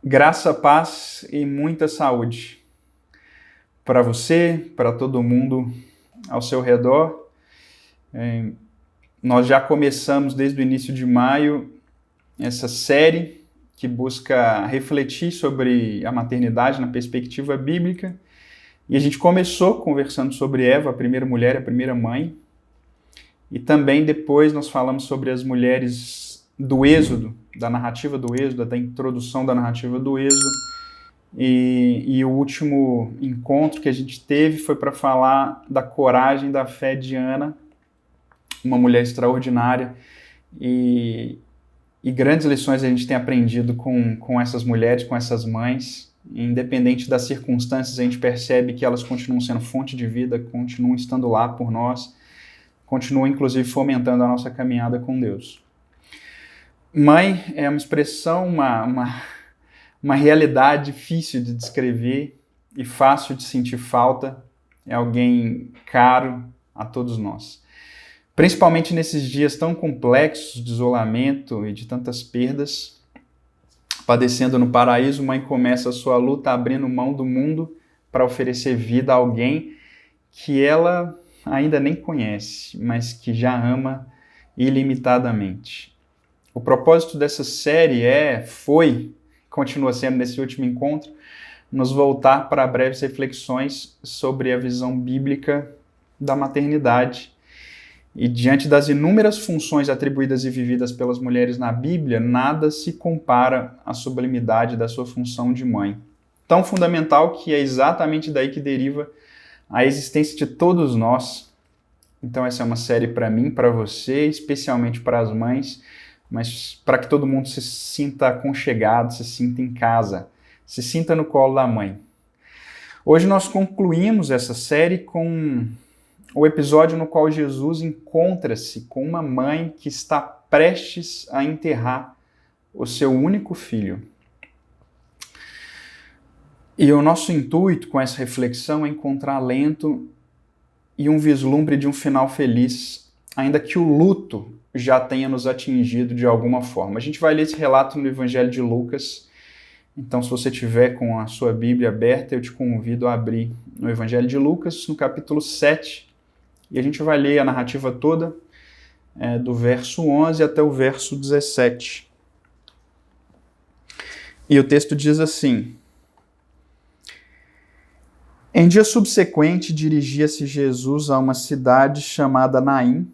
Graça, paz e muita saúde para você, para todo mundo ao seu redor. Nós já começamos desde o início de maio essa série que busca refletir sobre a maternidade na perspectiva bíblica. E a gente começou conversando sobre Eva, a primeira mulher, a primeira mãe. E também depois nós falamos sobre as mulheres do Êxodo, da narrativa do Êxodo, da introdução da narrativa do Êxodo. E o último encontro que a gente teve foi para falar da coragem, da fé de Ana, uma mulher extraordinária. E grandes lições a gente tem aprendido com essas mulheres, com essas mães. Independente das circunstâncias, a gente percebe que elas continuam sendo fonte de vida, continuam estando lá por nós, continuam inclusive fomentando a nossa caminhada com Deus. Mãe é uma expressão, uma realidade difícil de descrever e fácil de sentir falta. É alguém caro a todos nós. Principalmente nesses dias tão complexos de isolamento e de tantas perdas. Padecendo no paraíso, mãe começa a sua luta abrindo mão do mundo para oferecer vida a alguém que ela ainda nem conhece, mas que já ama ilimitadamente. O propósito dessa série continua sendo nesse último encontro, nos voltar para breves reflexões sobre a visão bíblica da maternidade. E diante das inúmeras funções atribuídas e vividas pelas mulheres na Bíblia, nada se compara à sublimidade da sua função de mãe. Tão fundamental que é exatamente daí que deriva a existência de todos nós. Então essa é uma série para mim, para você, especialmente para as mães, mas para que todo mundo se sinta aconchegado, se sinta em casa, se sinta no colo da mãe. Hoje nós concluímos essa série com o episódio no qual Jesus encontra-se com uma mãe que está prestes a enterrar o seu único filho. E o nosso intuito com essa reflexão é encontrar alento e um vislumbre de um final feliz, ainda que o luto já tenha nos atingido de alguma forma. A gente vai ler esse relato no Evangelho de Lucas. Então, se você tiver com a sua Bíblia aberta, eu te convido a abrir no Evangelho de Lucas, no capítulo 7, e a gente vai ler a narrativa toda, do verso 11 até o verso 17. E o texto diz assim: Em dia subsequente, dirigia-se Jesus a uma cidade chamada Naim.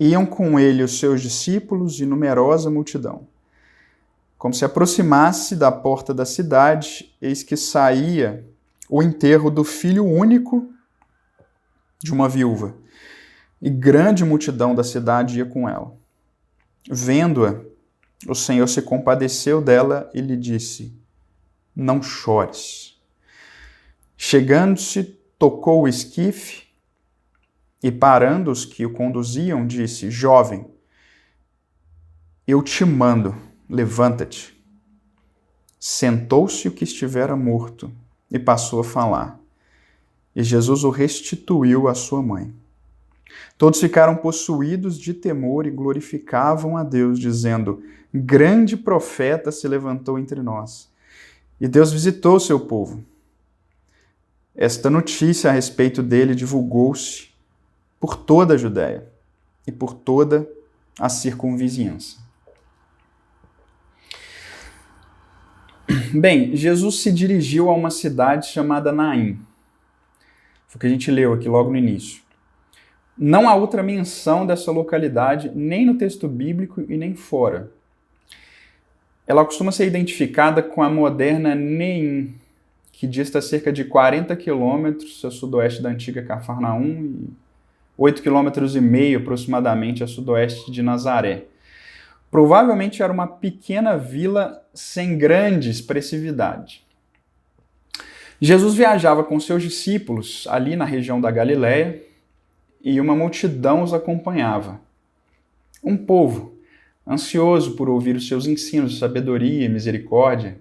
Iam com ele os seus discípulos e numerosa multidão. Como se aproximasse da porta da cidade, eis que saía o enterro do filho único de uma viúva, e grande multidão da cidade ia com ela. Vendo-a, o Senhor se compadeceu dela e lhe disse: Não chores. Chegando-se, tocou o esquife e, parando os que o conduziam, disse: Jovem, eu te mando, levanta-te. Sentou-se o que estivera morto e passou a falar. E Jesus o restituiu à sua mãe. Todos ficaram possuídos de temor e glorificavam a Deus, dizendo: Grande profeta se levantou entre nós, e Deus visitou o seu povo. Esta notícia a respeito dele divulgou-se por toda a Judéia e por toda a circunvizinhança. Bem, Jesus se dirigiu a uma cidade chamada Naim. Foi o que a gente leu aqui logo no início. Não há outra menção dessa localidade, nem no texto bíblico e nem fora. Ela costuma ser identificada com a moderna Neim, que dista cerca de 40 quilômetros a sudoeste da antiga Cafarnaum e 8,5 quilômetros aproximadamente a sudoeste de Nazaré. Provavelmente era uma pequena vila sem grande expressividade. Jesus viajava com seus discípulos ali na região da Galileia e uma multidão os acompanhava. Um povo ansioso por ouvir os seus ensinos de sabedoria e misericórdia.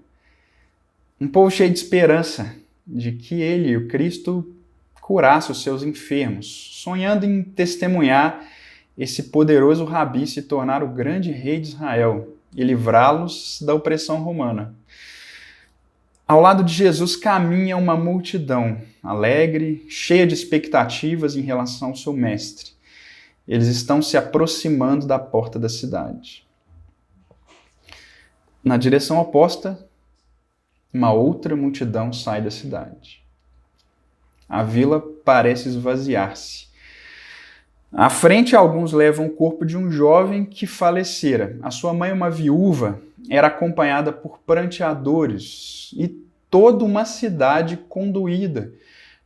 Um povo cheio de esperança de que ele, o Cristo, curasse os seus enfermos, sonhando em testemunhar esse poderoso Rabi se tornar o grande rei de Israel e livrá-los da opressão romana. Ao lado de Jesus caminha uma multidão alegre, cheia de expectativas em relação ao seu mestre. Eles estão se aproximando da porta da cidade. Na direção oposta, uma outra multidão sai da cidade. A vila parece esvaziar-se. À frente, alguns levam o corpo de um jovem que falecera. A sua mãe, uma viúva, era acompanhada por pranteadores e toda uma cidade condoída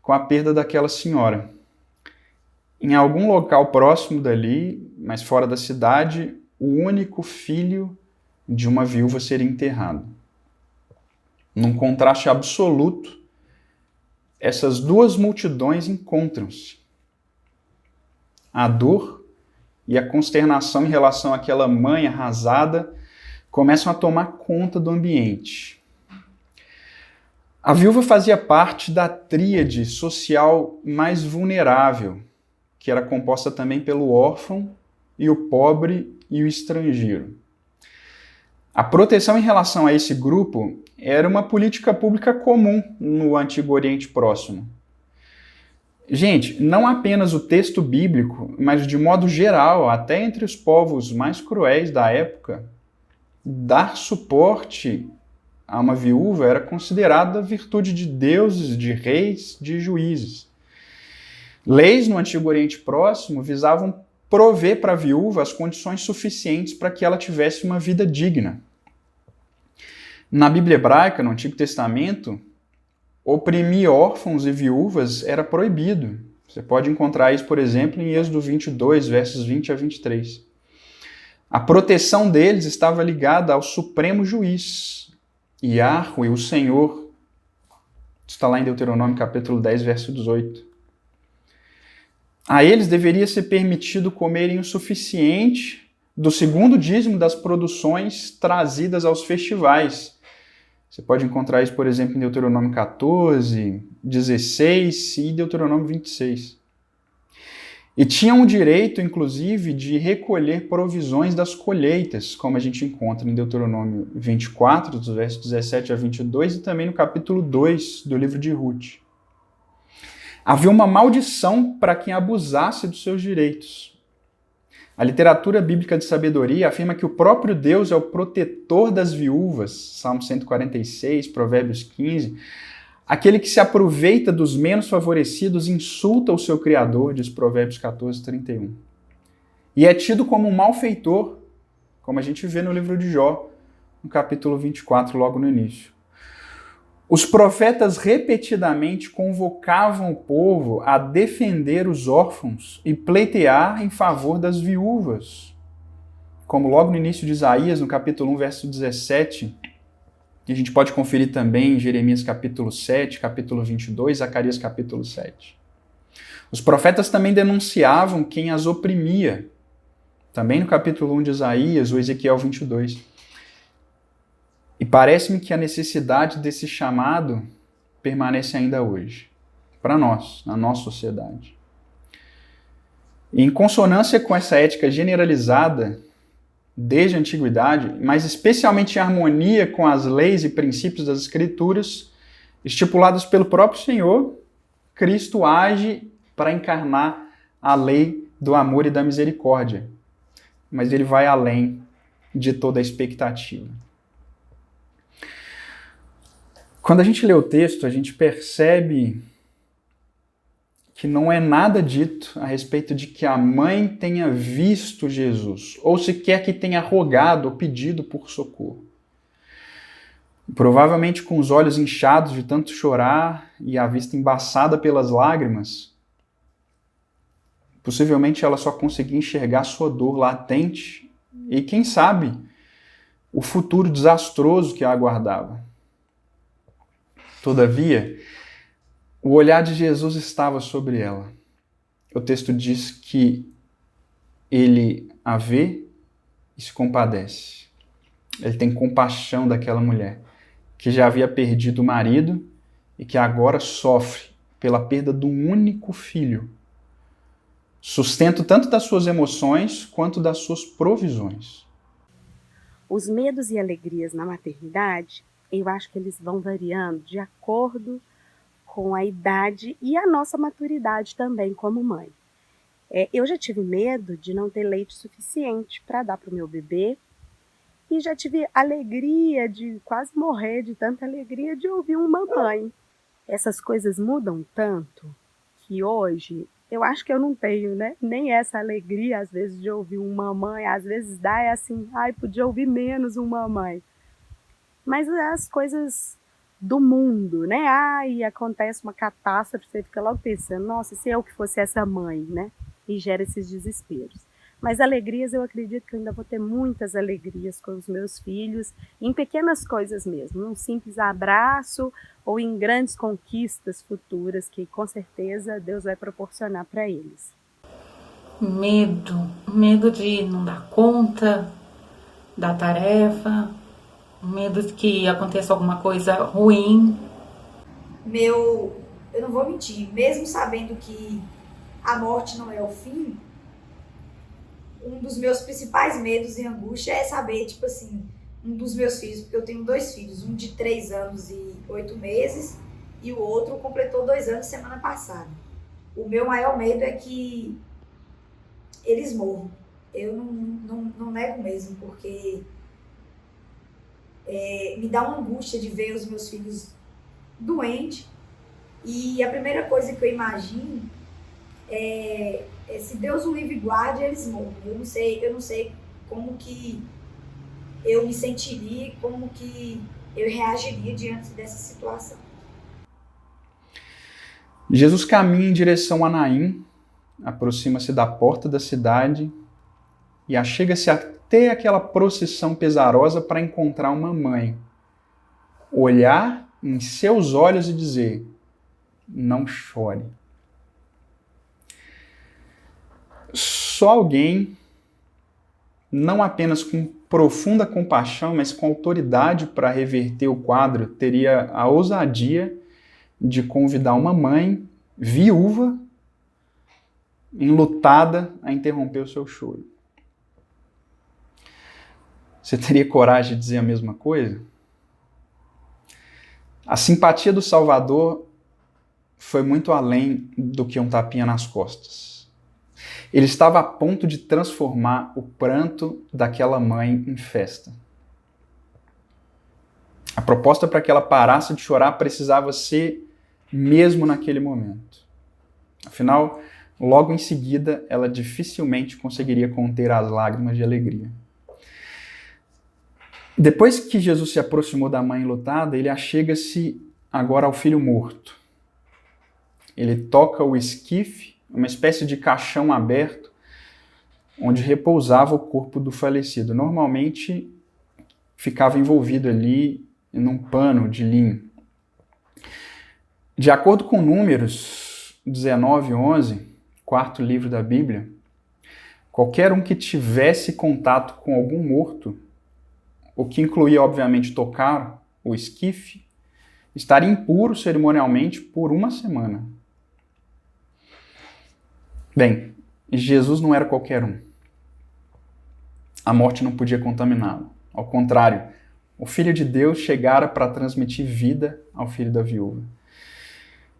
com a perda daquela senhora. Em algum local próximo dali, mas fora da cidade, o único filho de uma viúva seria enterrado. Num contraste absoluto, essas duas multidões encontram-se. A dor e a consternação em relação àquela mãe arrasada começam a tomar conta do ambiente. A viúva fazia parte da tríade social mais vulnerável, que era composta também pelo órfão e o pobre e o estrangeiro. A proteção em relação a esse grupo era uma política pública comum no Antigo Oriente Próximo. Gente, não apenas o texto bíblico, mas de modo geral, até entre os povos mais cruéis da época, dar suporte a uma viúva era considerada virtude de deuses, de reis, de juízes. Leis no Antigo Oriente Próximo visavam prover para a viúva as condições suficientes para que ela tivesse uma vida digna. Na Bíblia hebraica, no Antigo Testamento, oprimir órfãos e viúvas era proibido. Você pode encontrar isso, por exemplo, em Êxodo 22, versos 20 a 23. A proteção deles estava ligada ao Supremo Juiz, Yahweh, o Senhor. Está lá em Deuteronômio capítulo 10, verso 18. A eles deveria ser permitido comerem o suficiente do segundo dízimo das produções trazidas aos festivais. Você pode encontrar isso, por exemplo, em Deuteronômio 14, 16 e Deuteronômio 26. E tinham o direito, inclusive, de recolher provisões das colheitas, como a gente encontra em Deuteronômio 24, dos versos 17 a 22, e também no capítulo 2 do livro de Ruth. Havia uma maldição para quem abusasse dos seus direitos. A literatura bíblica de sabedoria afirma que o próprio Deus é o protetor das viúvas, Salmo 146, Provérbios 15. Aquele que se aproveita dos menos favorecidos insulta o seu Criador, diz Provérbios 14, 31. E é tido como um malfeitor, como a gente vê no livro de Jó, no capítulo 24, logo no início. Os profetas repetidamente convocavam o povo a defender os órfãos e pleitear em favor das viúvas. Como logo no início de Isaías, no capítulo 1, verso 17, e a gente pode conferir também em Jeremias capítulo 7, capítulo 22, Zacarias capítulo 7. Os profetas também denunciavam quem as oprimia, também no capítulo 1 de Isaías, ou Ezequiel 22. E parece-me que a necessidade desse chamado permanece ainda hoje, para nós, na nossa sociedade. E em consonância com essa ética generalizada desde a antiguidade, mas especialmente em harmonia com as leis e princípios das Escrituras, estipulados pelo próprio Senhor, Cristo age para encarnar a lei do amor e da misericórdia. Mas ele vai além de toda a expectativa. Quando a gente lê o texto, a gente percebe que não é nada dito a respeito de que a mãe tenha visto Jesus, ou sequer que tenha rogado ou pedido por socorro. Provavelmente com os olhos inchados de tanto chorar e a vista embaçada pelas lágrimas, possivelmente ela só conseguia enxergar sua dor latente e, quem sabe, o futuro desastroso que a aguardava. Todavia, o olhar de Jesus estava sobre ela. O texto diz que ele a vê e se compadece. Ele tem compaixão daquela mulher que já havia perdido o marido e que agora sofre pela perda do único filho. Sustento tanto das suas emoções quanto das suas provisões. Os medos e alegrias na maternidade, eu acho que eles vão variando de acordo com a idade e a nossa maturidade também como mãe. Eu já tive medo de não ter leite suficiente para dar para o meu bebê e já tive alegria de quase morrer de tanta alegria de ouvir um mamãe. Essas coisas mudam tanto que hoje eu acho que eu não tenho, né? Nem essa alegria às vezes de ouvir um mamãe, às vezes dá assim, ai, podia ouvir menos um mamãe. Mas as coisas do mundo, né? Ai, acontece uma catástrofe, você fica logo pensando, nossa, se eu que fosse essa mãe, né? E gera esses desesperos. Mas alegrias, eu acredito que eu ainda vou ter muitas alegrias com os meus filhos, em pequenas coisas mesmo, num simples abraço ou em grandes conquistas futuras que com certeza Deus vai proporcionar para eles. Medo de não dar conta da tarefa, medo de que aconteça alguma coisa ruim. Eu não vou mentir, mesmo sabendo que a morte não é o fim, um dos meus principais medos e angústia é saber, tipo assim, um dos meus filhos, porque eu tenho 2 filhos, um de 3 anos e 8 meses e o outro completou 2 anos semana passada. O meu maior medo é que eles morram. Eu não nego mesmo, porque me dá uma angústia de ver os meus filhos doentes. E a primeira coisa que eu imagino se Deus o livre e guarde, eles morram. Eu não sei como que eu me sentiria, como que eu reagiria diante dessa situação. Jesus caminha em direção a Naim, aproxima-se da porta da cidade e achega-se até aquela procissão pesarosa para encontrar uma mãe. Olhar em seus olhos e dizer: não chore. Só alguém, não apenas com profunda compaixão, mas com autoridade para reverter o quadro, teria a ousadia de convidar uma mãe viúva, enlutada, a interromper o seu choro. Você teria coragem de dizer a mesma coisa? A simpatia do Salvador foi muito além do que um tapinha nas costas. Ele estava a ponto de transformar o pranto daquela mãe em festa. A proposta para que ela parasse de chorar precisava ser mesmo naquele momento. Afinal, logo em seguida, ela dificilmente conseguiria conter as lágrimas de alegria. Depois que Jesus se aproximou da mãe enlutada, ele achega-se agora ao filho morto. Ele toca o esquife, uma espécie de caixão aberto, onde repousava o corpo do falecido. Normalmente ficava envolvido ali num pano de linho. De acordo com Números 19:11, quarto livro da Bíblia, qualquer um que tivesse contato com algum morto, o que incluía, obviamente, tocar o esquife, estaria impuro cerimonialmente por 1 semana. Bem, Jesus não era qualquer um. A morte não podia contaminá-lo. Ao contrário, o Filho de Deus chegara para transmitir vida ao filho da viúva.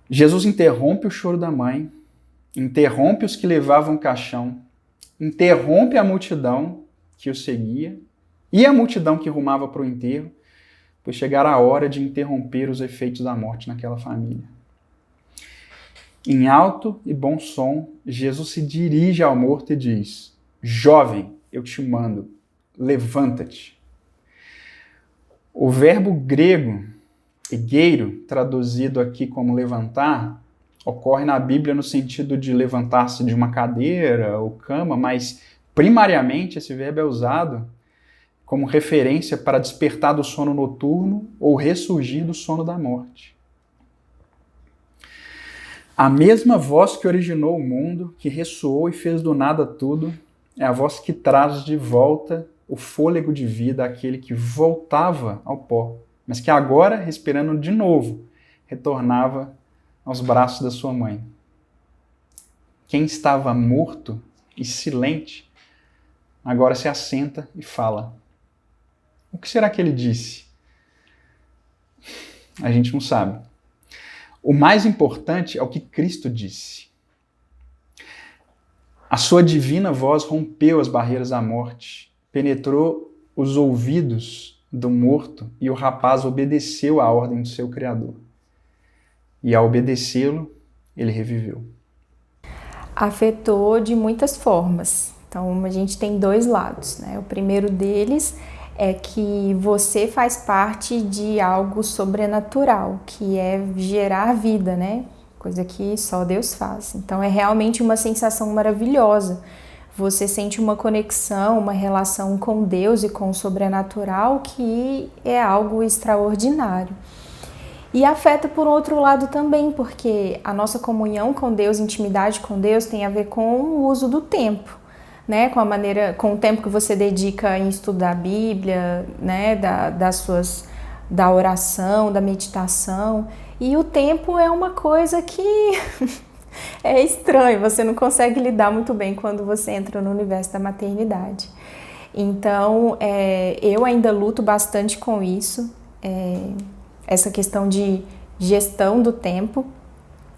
Jesus interrompe o choro da mãe, interrompe os que levavam o caixão, interrompe a multidão que o seguia e a multidão que rumava para o enterro, pois chegara a hora de interromper os efeitos da morte naquela família. Em alto e bom som, Jesus se dirige ao morto e diz: jovem, eu te mando, levanta-te. O verbo grego, egeiro, traduzido aqui como levantar, ocorre na Bíblia no sentido de levantar-se de uma cadeira ou cama, mas primariamente esse verbo é usado como referência para despertar do sono noturno ou ressurgir do sono da morte. A mesma voz que originou o mundo, que ressoou e fez do nada tudo, é a voz que traz de volta o fôlego de vida àquele que voltava ao pó, mas que agora, respirando de novo, retornava aos braços da sua mãe. Quem estava morto e silente, agora se assenta e fala. O que será que ele disse? A gente não sabe. O mais importante é o que Cristo disse. A sua divina voz rompeu as barreiras da morte, penetrou os ouvidos do morto e o rapaz obedeceu à ordem do seu Criador. E ao obedecê-lo, ele reviveu. Afetou de muitas formas. Então, a gente tem dois lados, né? O primeiro deles é que você faz parte de algo sobrenatural, que é gerar vida, né? Coisa que só Deus faz. Então, é realmente uma sensação maravilhosa. Você sente uma conexão, uma relação com Deus e com o sobrenatural que é algo extraordinário. E afeta por outro lado também, porque a nossa comunhão com Deus, intimidade com Deus, tem a ver com o uso do tempo, né? Com o tempo que você dedica em estudar a Bíblia, né? Da oração, da meditação. E o tempo é uma coisa que é estranho, você não consegue lidar muito bem quando você entra no universo da maternidade. Então, eu ainda luto bastante com isso. Essa questão de gestão do tempo,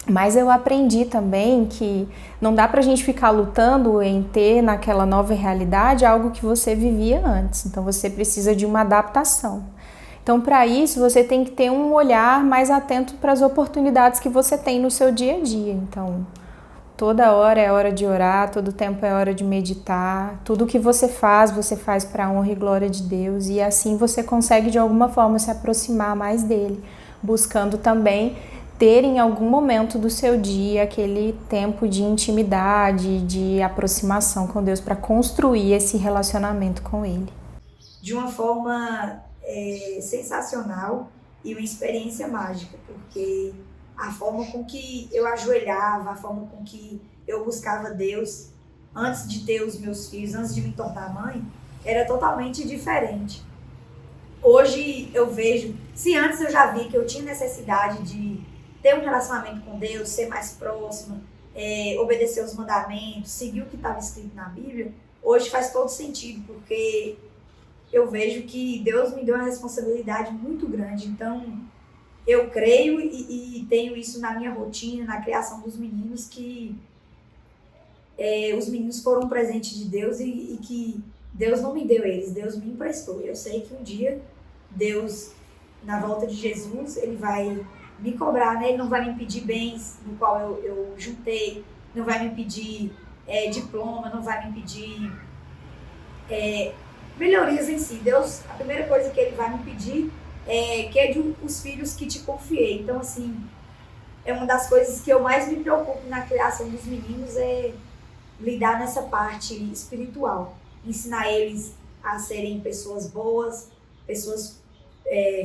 mas eu aprendi também que não dá pra gente ficar lutando em ter naquela nova realidade algo que você vivia antes, então você precisa de uma adaptação. Então, para isso, você tem que ter um olhar mais atento para as oportunidades que você tem no seu dia a dia. Então, toda hora é hora de orar, todo tempo é hora de meditar. Tudo que você faz para a honra e glória de Deus. E assim você consegue, de alguma forma, se aproximar mais dele, buscando também ter em algum momento do seu dia aquele tempo de intimidade, de aproximação com Deus, para construir esse relacionamento com ele. De uma forma sensacional e uma experiência mágica, porque a forma com que eu ajoelhava, a forma com que eu buscava Deus antes de ter os meus filhos, antes de me tornar mãe, era totalmente diferente. Hoje eu vejo, se antes eu já vi que eu tinha necessidade de ter um relacionamento com Deus, ser mais próxima, obedecer os mandamentos, seguir o que estava escrito na Bíblia, hoje faz todo sentido, porque eu vejo que Deus me deu uma responsabilidade muito grande. Então, eu creio e tenho isso na minha rotina, na criação dos meninos, que os meninos foram um presente de Deus e que Deus não me deu eles, Deus me emprestou. Eu sei que um dia Deus, na volta de Jesus, ele vai me cobrar, né? Ele não vai me pedir bens no qual eu juntei, não vai me pedir diploma, não vai me pedir melhorias em si. Deus, a primeira coisa que ele vai me pedir que é de os filhos que te confiei. Então, assim, é uma das coisas que eu mais me preocupo na criação dos meninos, é lidar nessa parte espiritual. Ensinar eles a serem pessoas boas,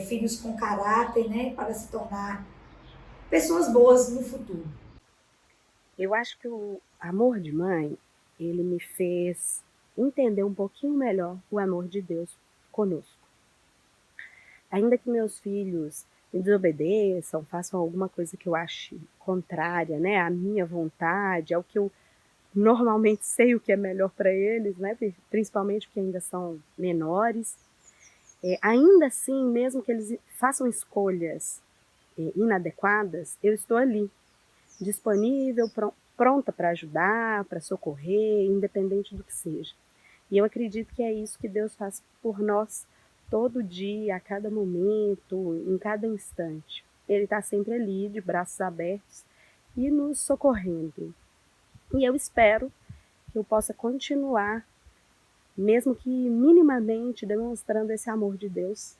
filhos com caráter, né, para se tornar pessoas boas no futuro. Eu acho que o amor de mãe, ele me fez entender um pouquinho melhor o amor de Deus conosco. Ainda que meus filhos me desobedeçam, façam alguma coisa que eu ache contrária, né, à minha vontade, ao que eu normalmente sei o que é melhor para eles, né, principalmente porque ainda são menores, ainda assim, mesmo que eles façam escolhas inadequadas, eu estou ali, disponível, pronta para ajudar, para socorrer, independente do que seja. E eu acredito que é isso que Deus faz por nós todo dia, a cada momento, em cada instante. Ele está sempre ali, de braços abertos e nos socorrendo. E eu espero que eu possa continuar, mesmo que minimamente, demonstrando esse amor de Deus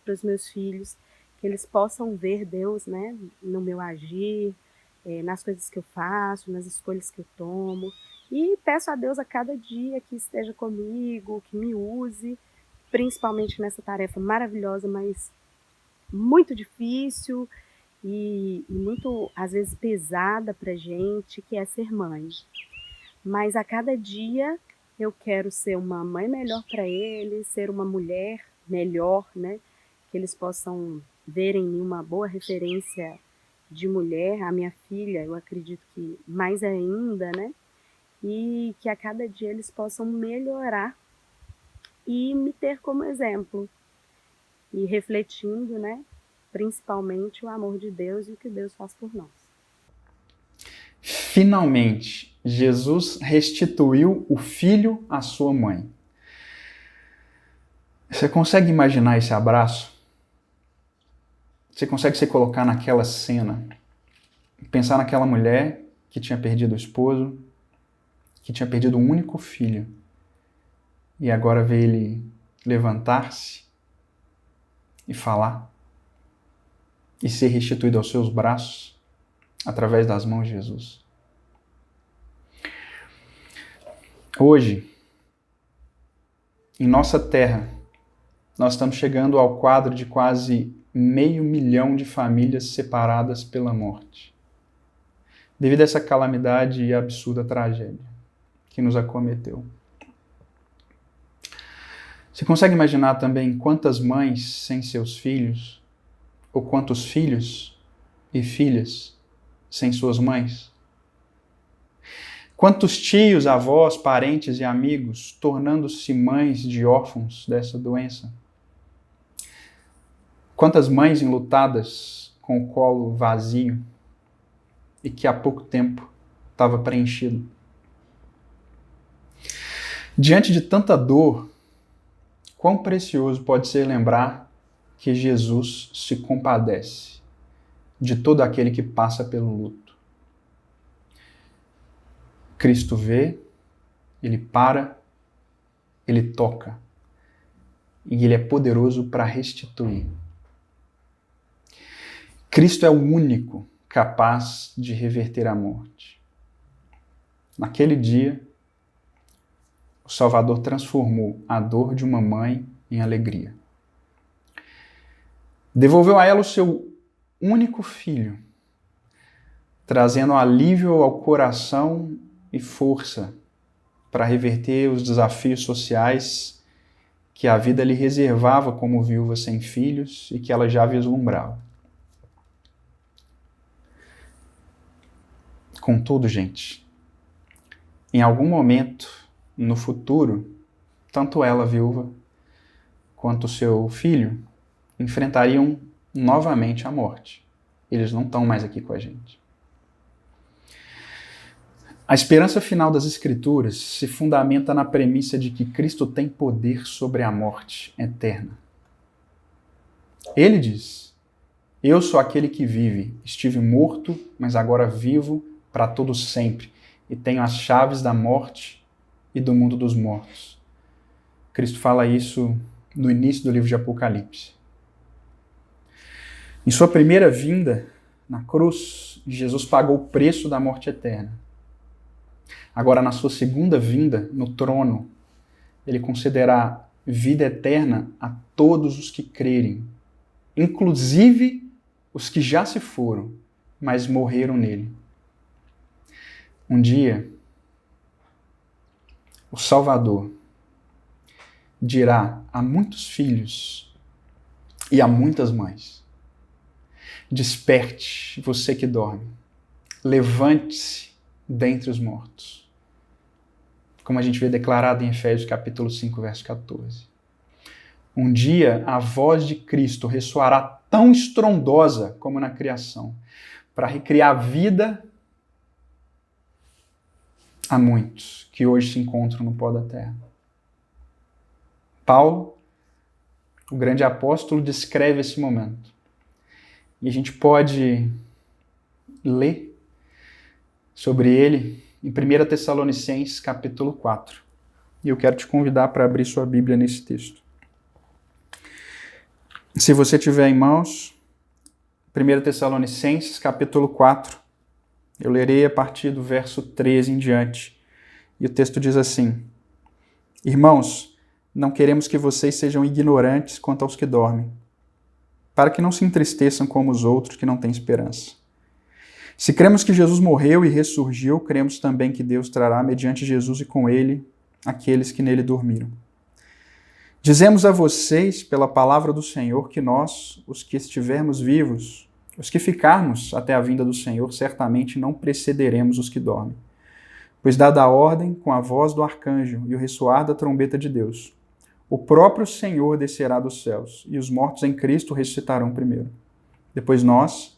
para os meus filhos, que eles possam ver Deus, né, no meu agir, nas coisas que eu faço, nas escolhas que eu tomo. E peço a Deus a cada dia que esteja comigo, que me use, principalmente nessa tarefa maravilhosa, mas muito difícil e muito, às vezes, pesada pra gente, que é ser mãe. Mas a cada dia eu quero ser uma mãe melhor para eles, ser uma mulher melhor, né? Que eles possam ver em mim uma boa referência de mulher. A minha filha, eu acredito que mais ainda, né? E que a cada dia eles possam melhorar e me ter como exemplo. e refletindo, né, principalmente o amor de Deus e o que Deus faz por nós. Finalmente, Jesus restituiu o filho à sua mãe. Você consegue imaginar esse abraço? Você consegue se colocar naquela cena? Pensar naquela mulher que tinha perdido o esposo, que tinha perdido o único filho, e agora vê ele levantar-se e falar, e ser restituído aos seus braços, através das mãos de Jesus. Hoje, em nossa terra, nós estamos chegando ao quadro de quase 500 mil de famílias separadas pela morte, devido a essa calamidade e absurda tragédia que nos acometeu. Você consegue imaginar também quantas mães sem seus filhos, ou quantos filhos e filhas sem suas mães? Quantos tios, avós, parentes e amigos tornando-se mães de órfãos dessa doença? Quantas mães enlutadas com o colo vazio e que há pouco tempo estava preenchido? Diante de tanta dor, quão precioso pode ser lembrar que Jesus se compadece de todo aquele que passa pelo luto. Cristo vê, ele para, ele toca, e ele é poderoso para restituir. Cristo é o único capaz de reverter a morte. Naquele dia, o Salvador transformou a dor de uma mãe em alegria. Devolveu a ela o seu único filho, trazendo alívio ao coração e força para reverter os desafios sociais que a vida lhe reservava como viúva sem filhos e que ela já vislumbrava. Contudo, gente, em algum momento no futuro, tanto ela, viúva, quanto o seu filho enfrentariam novamente a morte. Eles não estão mais aqui com a gente. A esperança final das Escrituras se fundamenta na premissa de que Cristo tem poder sobre a morte eterna. Ele diz: eu sou aquele que vive, estive morto, mas agora vivo para todo sempre, e tenho as chaves da morte e do mundo dos mortos. Cristo fala isso no início do livro de Apocalipse. Em sua primeira vinda, na cruz, Jesus pagou o preço da morte eterna. Agora, na sua segunda vinda, no trono, ele concederá vida eterna a todos os que crerem, inclusive os que já se foram, mas morreram nele. Um dia, o Salvador dirá a muitos filhos e a muitas mães: desperte, você que dorme, levante-se dentre os mortos. Como a gente vê declarado em Efésios capítulo 5, verso 14. Um dia a voz de Cristo ressoará tão estrondosa como na criação, para recriar a vida a muitos que hoje se encontram no pó da terra. Paulo, o grande apóstolo, descreve esse momento. E a gente pode ler sobre ele em 1 Tessalonicenses capítulo 4. E eu quero te convidar para abrir sua Bíblia nesse texto. Se você tiver em mãos, 1 Tessalonicenses capítulo 4, eu lerei a partir do verso 13 em diante. E o texto diz assim: irmãos, não queremos que vocês sejam ignorantes quanto aos que dormem, para que não se entristeçam como os outros que não têm esperança. Se cremos que Jesus morreu e ressurgiu, cremos também que Deus trará mediante Jesus e com ele aqueles que nele dormiram. Dizemos a vocês, pela palavra do Senhor, que nós, os que estivermos vivos, os que ficarmos até a vinda do Senhor, certamente não precederemos os que dormem. Pois dada a ordem, com a voz do arcanjo e o ressoar da trombeta de Deus, o próprio Senhor descerá dos céus, e os mortos em Cristo ressuscitarão primeiro. Depois nós,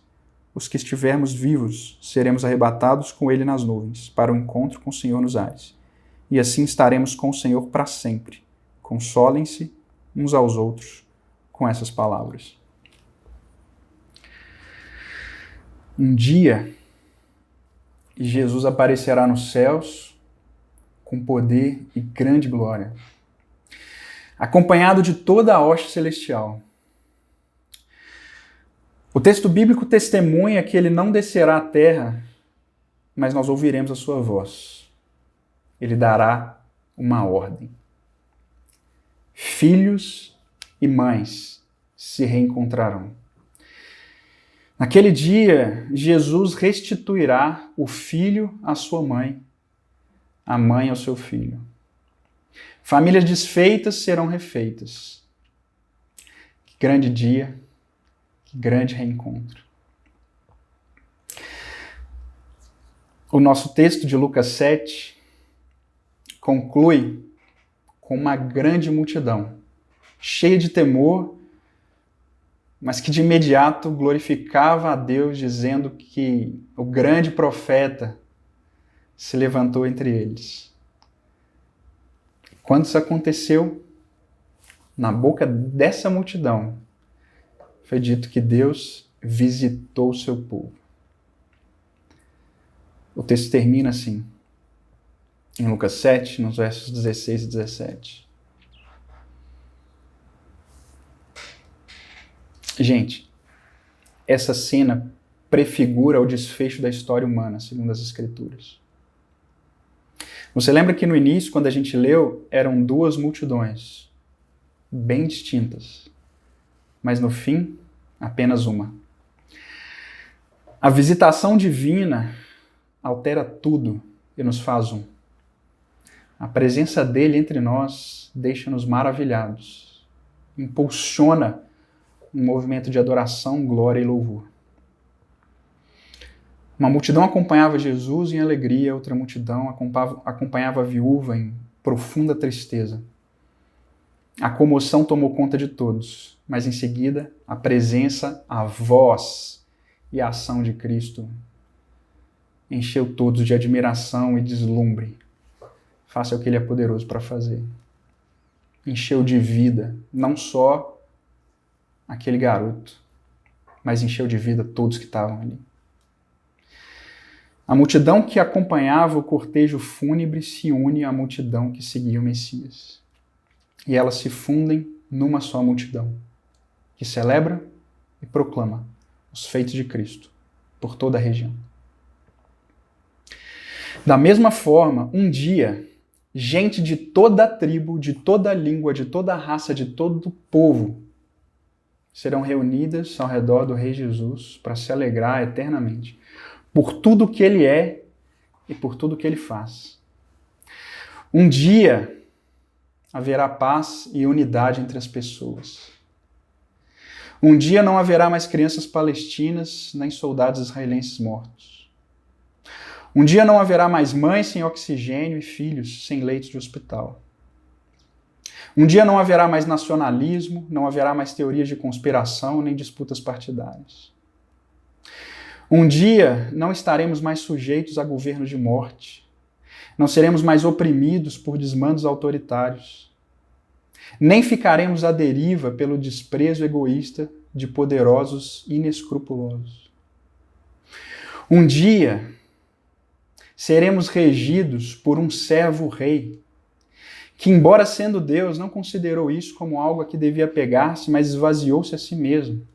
os que estivermos vivos, seremos arrebatados com ele nas nuvens, para o encontro com o Senhor nos ares. E assim estaremos com o Senhor para sempre. Consolem-se uns aos outros com essas palavras. Um dia, Jesus aparecerá nos céus com poder e grande glória, acompanhado de toda a hoste celestial. O texto bíblico testemunha que ele não descerá à terra, mas nós ouviremos a sua voz. Ele dará uma ordem. Filhos e mães se reencontrarão. Naquele dia, Jesus restituirá o filho à sua mãe, a mãe ao seu filho. Famílias desfeitas serão refeitas. Que grande dia, que grande reencontro. O nosso texto de Lucas 7 conclui com uma grande multidão, cheia de temor, mas que de imediato glorificava a Deus, dizendo que o grande profeta se levantou entre eles. Quando isso aconteceu, na boca dessa multidão, foi dito que Deus visitou o seu povo. O texto termina assim, em Lucas 7, nos versos 16 e 17. Gente, essa cena prefigura o desfecho da história humana, segundo as Escrituras. Você lembra que no início, quando a gente leu, eram duas multidões, bem distintas, mas no fim, apenas uma. A visitação divina altera tudo e nos faz um. A presença dele entre nós deixa-nos maravilhados, impulsiona um movimento de adoração, glória e louvor. Uma multidão acompanhava Jesus em alegria, outra multidão acompanhava a viúva em profunda tristeza. A comoção tomou conta de todos, mas em seguida a presença, a voz e a ação de Cristo encheu todos de admiração e deslumbre. Faça o que ele é poderoso para fazer. Encheu de vida, não só aquele garoto, mas encheu de vida todos que estavam ali. A multidão que acompanhava o cortejo fúnebre se une à multidão que seguia o Messias. E elas se fundem numa só multidão, que celebra e proclama os feitos de Cristo por toda a região. Da mesma forma, um dia, gente de toda a tribo, de toda a língua, de toda a raça, de todo o povo, serão reunidas ao redor do Rei Jesus para se alegrar eternamente por tudo que ele é e por tudo que ele faz. Um dia haverá paz e unidade entre as pessoas. Um dia não haverá mais crianças palestinas nem soldados israelenses mortos. Um dia não haverá mais mães sem oxigênio e filhos sem leitos de hospital. Um dia não haverá mais nacionalismo, não haverá mais teorias de conspiração nem disputas partidárias. Um dia não estaremos mais sujeitos a governos de morte. Não seremos mais oprimidos por desmandos autoritários. Nem ficaremos à deriva pelo desprezo egoísta de poderosos inescrupulosos. Um dia seremos regidos por um servo-rei, que, embora sendo Deus, não considerou isso como algo a que devia pegar-se, mas esvaziou-se a si mesmo.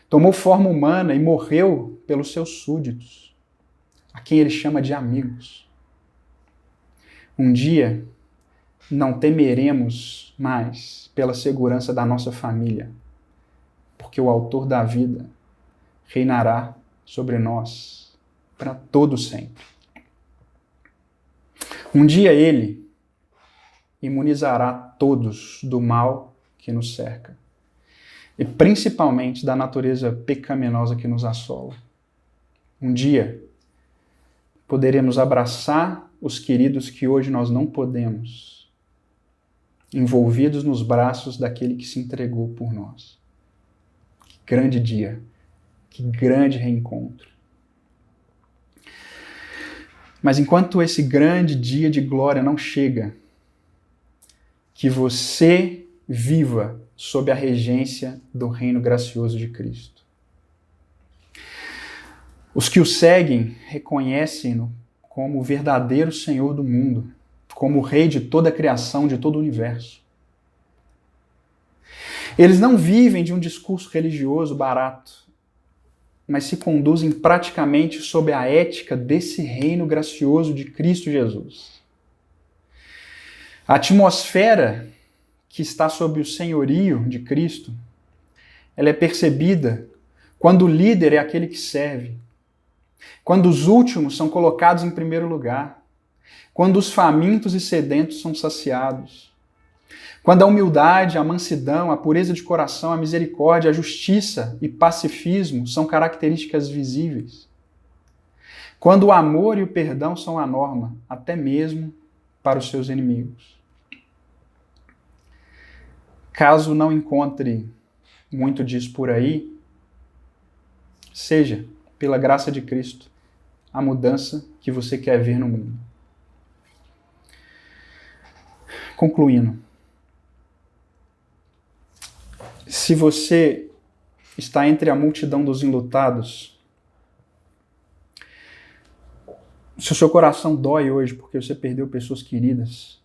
Tomou forma humana e morreu pelos seus súditos, a quem ele chama de amigos. Um dia, não temeremos mais pela segurança da nossa família, porque o autor da vida reinará sobre nós para todo sempre. Um dia ele imunizará todos do mal que nos cerca, e principalmente da natureza pecaminosa que nos assola. Um dia poderemos abraçar os queridos que hoje nós não podemos envolvidos nos braços daquele que se entregou por nós. Que grande dia, que grande reencontro. Mas enquanto esse grande dia de glória não chega, que você viva sob a regência do reino gracioso de Cristo. Os que o seguem reconhecem-no como o verdadeiro Senhor do mundo, como o Rei de toda a criação, de todo o universo. Eles não vivem de um discurso religioso barato, mas se conduzem praticamente sob a ética desse reino gracioso de Cristo Jesus. A atmosfera que está sob o senhorio de Cristo, ela é percebida quando o líder é aquele que serve, quando os últimos são colocados em primeiro lugar, quando os famintos e sedentos são saciados, quando a humildade, a mansidão, a pureza de coração, a misericórdia, a justiça e pacifismo são características visíveis, quando o amor e o perdão são a norma, até mesmo para os seus inimigos. Caso não encontre muito disso por aí, seja, pela graça de Cristo, a mudança que você quer ver no mundo. Concluindo, se você está entre a multidão dos enlutados, se o seu coração dói hoje porque você perdeu pessoas queridas,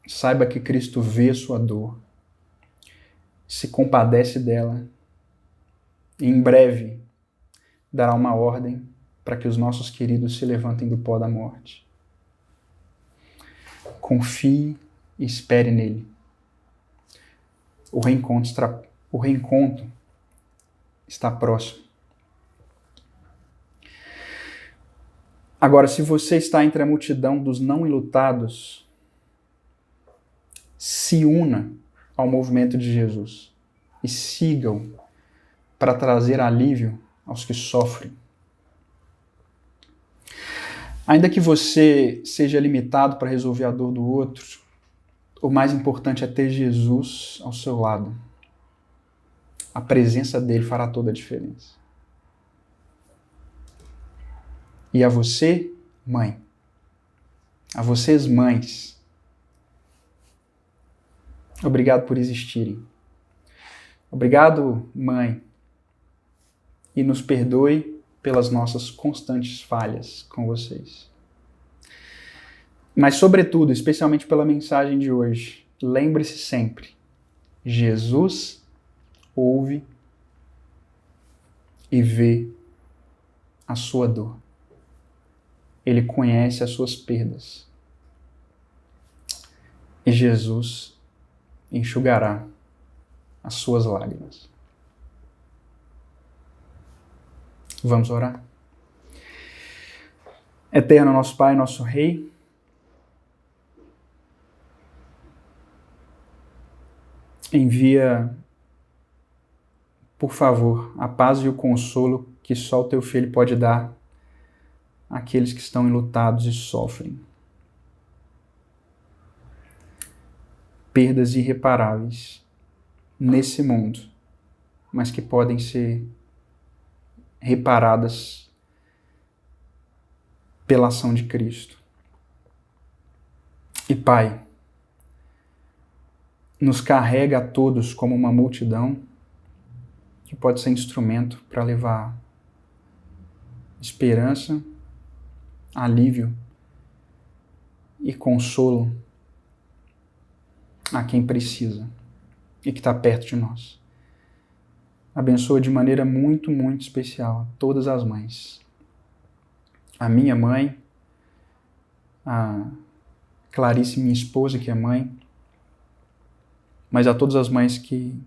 saiba que Cristo vê sua dor, se compadece dela e em breve dará uma ordem para que os nossos queridos se levantem do pó da morte. Confie e espere nele. O reencontro está próximo. Agora, se você está entre a multidão dos não enlutados, se una ao movimento de Jesus e siga-o para trazer alívio aos que sofrem. Ainda que você seja limitado para resolver a dor do outro, o mais importante é ter Jesus ao seu lado. A presença dele fará toda a diferença. E a você, mãe, a vocês, mães, obrigado por existirem. Obrigado, mãe, e nos perdoe pelas nossas constantes falhas com vocês. Mas, sobretudo, especialmente pela mensagem de hoje, lembre-se sempre, Jesus ouve e vê a sua dor. Ele conhece as suas perdas. E Jesus enxugará as suas lágrimas. Vamos orar? Eterno nosso Pai, nosso Rei, envia, por favor, a paz e o consolo que só o Teu Filho pode dar àqueles que estão enlutados e sofrem. Perdas irreparáveis nesse mundo, mas que podem ser reparadas pela ação de Cristo. E Pai, nos carrega a todos como uma multidão que pode ser instrumento para levar esperança, alívio e consolo a quem precisa e que está perto de nós. Abençoa de maneira muito, muito especial todas as mães. A minha mãe, a Clarice, minha esposa, que é mãe, mas a todas as mães que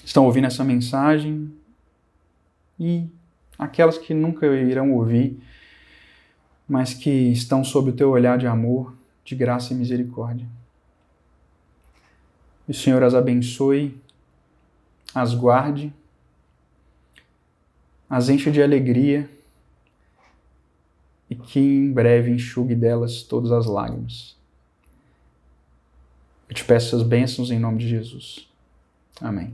estão ouvindo essa mensagem e aquelas que nunca irão ouvir, mas que estão sob o teu olhar de amor, de graça e misericórdia. E o Senhor as abençoe, as guarde, as enche de alegria e que em breve enxugue delas todas as lágrimas. Eu te peço essas bênçãos em nome de Jesus. Amém.